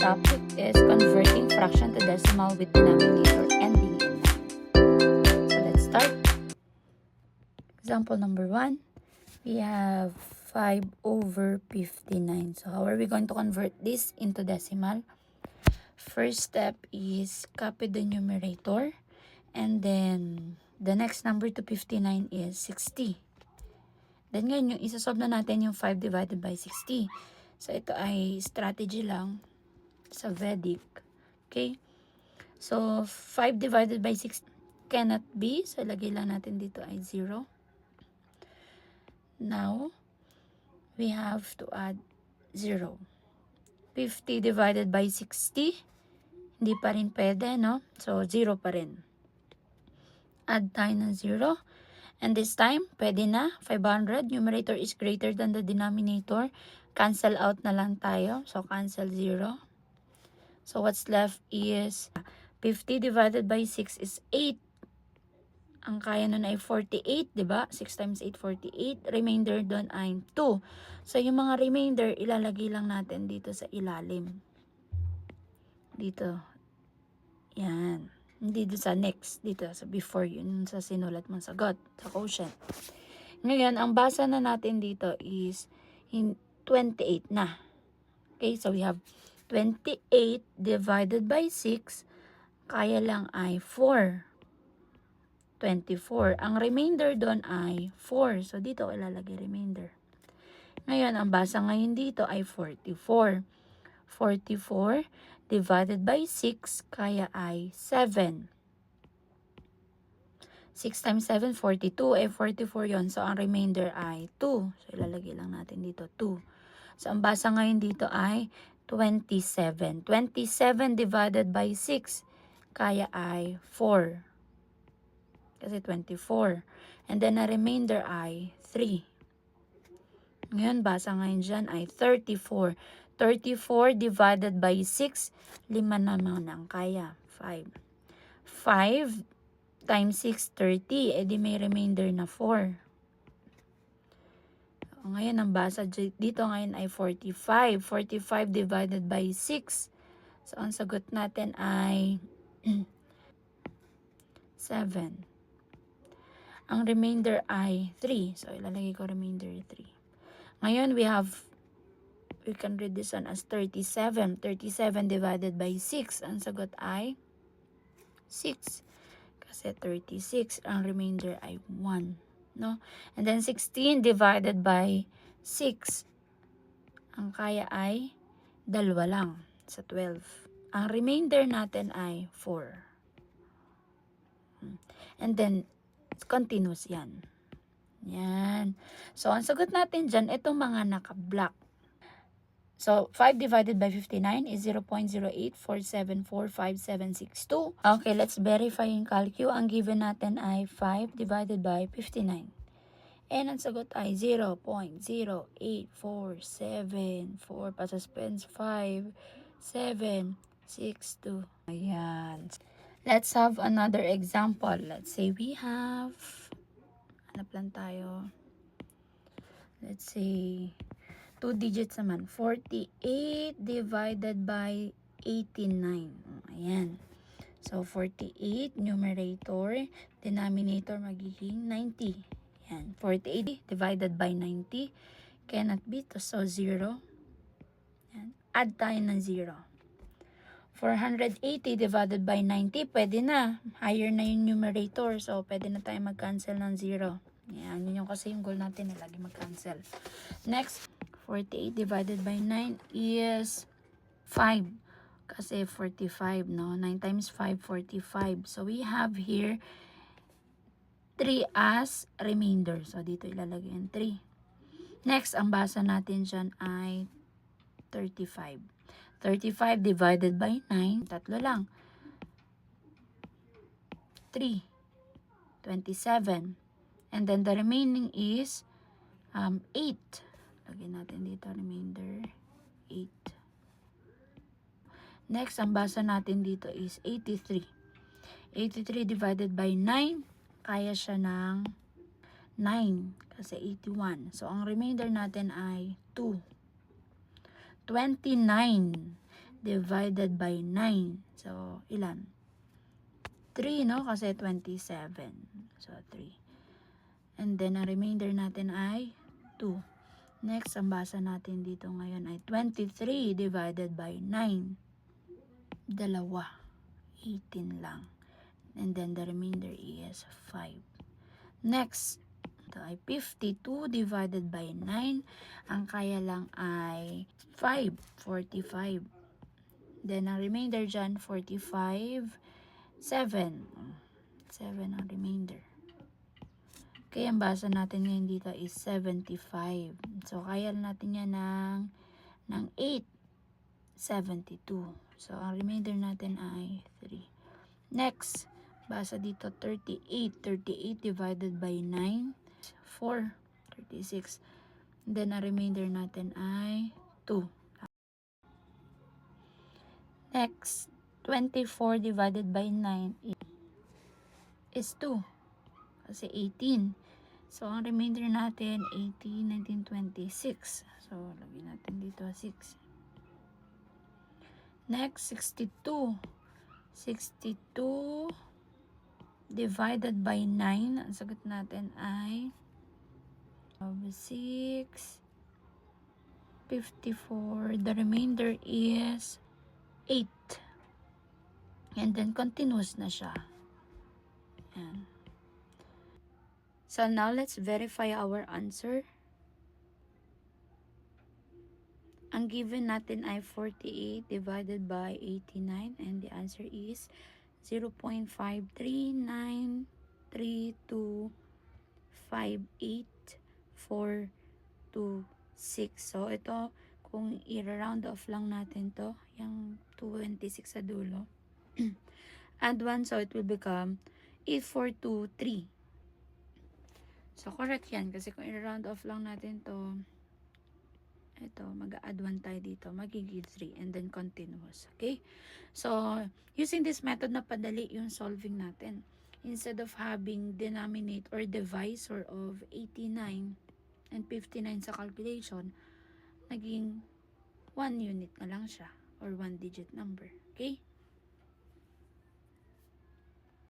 topic is converting fraction to decimal with denominator ending in 9. So let's start. Example number 1. We have 5/59. So how are we going to convert this into decimal? First step is copy the numerator. And then the next number to 59 is 60. Then ngayon, yung isasolve na natin yung 5 divided by 60. So ito ay strategy lang sa Vedic. Okay? So 5 divided by 6 cannot be. So lagay lang natin dito ay 0. Now, we have to add 0. 50 divided by 60. Hindi pa rin pwede, no? So 0 pa rin. Add tayo ng 0. And this time, pwede na. 500. Numerator is greater than the denominator. Cancel out na lang tayo. So, cancel 0. So, what's left is 50 divided by 6 is 8. Ang kaya nun ay 48, diba? 6 times 8, 48. Remainder doon ay 2. So, yung mga remainder, ilalagay lang natin dito sa ilalim. Dito. Yan. Hindi dito sa next, dito sa before yun sa sinulat mong sagot, sa quotient. Ngayon, ang basa na natin dito is 28 na. Okay, so we have 28 divided by 6, kaya lang ay 4. 24. Ang remainder doon ay 4. So, dito ilalagay remainder. Ngayon, ang basa ngayon dito ay 44. 44 divided by 6, kaya ay 7. 6 times 7, 42. 44 yon. So, ang remainder ay 2. So, ilalagay lang natin dito, 2. So, ang basa ngayon dito ay 27. 27 divided by 6, kaya ay 4. Kasi 24. And then, ang remainder ay 3. Ngayon, basa ngayon dyan ay 34. 34 divided by 6, 5 naman ang kaya. 5. 5 times 6, 30. E di may remainder na 4. So, ngayon, ang basa dito ngayon ay 45. 45 divided by 6. So, ang sagot natin ay 7. Ang remainder ay 3. So, ilalagay ko remainder 3. Ngayon, we can read this one as 37. 37 divided by 6. Ang sagot ay 6. Kasi 36. Ang remainder ay 1. No? And then 16 divided by 6. Ang kaya ay 2 lang sa 12. Ang remainder natin ay 4. And then, continuous yan. Yan. So, ang sagot natin dyan, itong mga naka-block. So, 5 divided by 59 is 0.084745762. Okay, let's verify yung calcu. Ang given natin ay 5 divided by 59. And ang sagot ay 0.08474 pa-suspense 5762. Ayan. Let's have another example. Let's say we have, hanap lang tayo. Let's say, 2 digits naman. 48 divided by 89. Ayan. So, 48, numerator, denominator magiging 90. Ayan. 48 divided by 90. Cannot be. So, 0. Ayan. Add tayo ng 0. 480 divided by 90. Pwede na. Higher na yung numerator. So, pwede na tayo mag-cancel ng 0. Ayan. Yun yung kasi yung goal natin na lagi mag-cancel. Next, 48 divided by 9 is 5. Kasi 45, no? 9 times 5, 45. So, we have here 3 as remainder. So, dito ilalagay yung 3. Next, ang basa natin dyan ay 35. 35 divided by 9, tatlo lang. 3. 27. And then, the remaining is 8. Lagyan natin dito, remainder, 8. Next, ang basa natin dito is 83. 83 divided by 9, kaya siya ng 9, kasi 81. So, ang remainder natin ay 2. 29 divided by 9. So, ilan? 3, no? Kasi 27. So, 3. And then, ang remainder natin ay 2. Next, ang basa natin dito ngayon ay 23 divided by 9. Dalawa. 18 lang. And then, the remainder is 5. Next, ito ay 52 divided by 9. Ang kaya lang ay 5. 45. Then, ang remainder dyan, 45. 7. 7 ang remainder. Kaya ang basa natin ngayon dito is 75. So, kaya natin yan ng 8. 72. So, ang remainder natin ay 3. Next, basa dito 38. 38 divided by 9. 4. 36. Then, ang remainder natin ay 2. Next, 24 divided by 9 is 2. Kasi 18. So, ang remainder natin, 18, 19, 26. So, lagyan natin dito 6. Next, 62. 62 divided by 9. Ang sagot natin ay 6. 54. The remainder is 8. And then, continuous na siya. Ayan. So, now let's verify our answer. Ang given natin ay 48 divided by 89 and the answer is 0.5393258,426. So, ito, kung i-round off lang natin to, yung 26 sa dulo, add 1, so it will become 8423. So, correct yan. Kasi kung i-round off lang natin to, ito, mag-add 1 tayo dito. Magiging 3. And then, continuous. Okay? So, using this method na padali yung solving natin. Instead of having denominate or divisor of 89 and 59 sa calculation, naging 1 unit na lang siya. Or 1 digit number. Okay?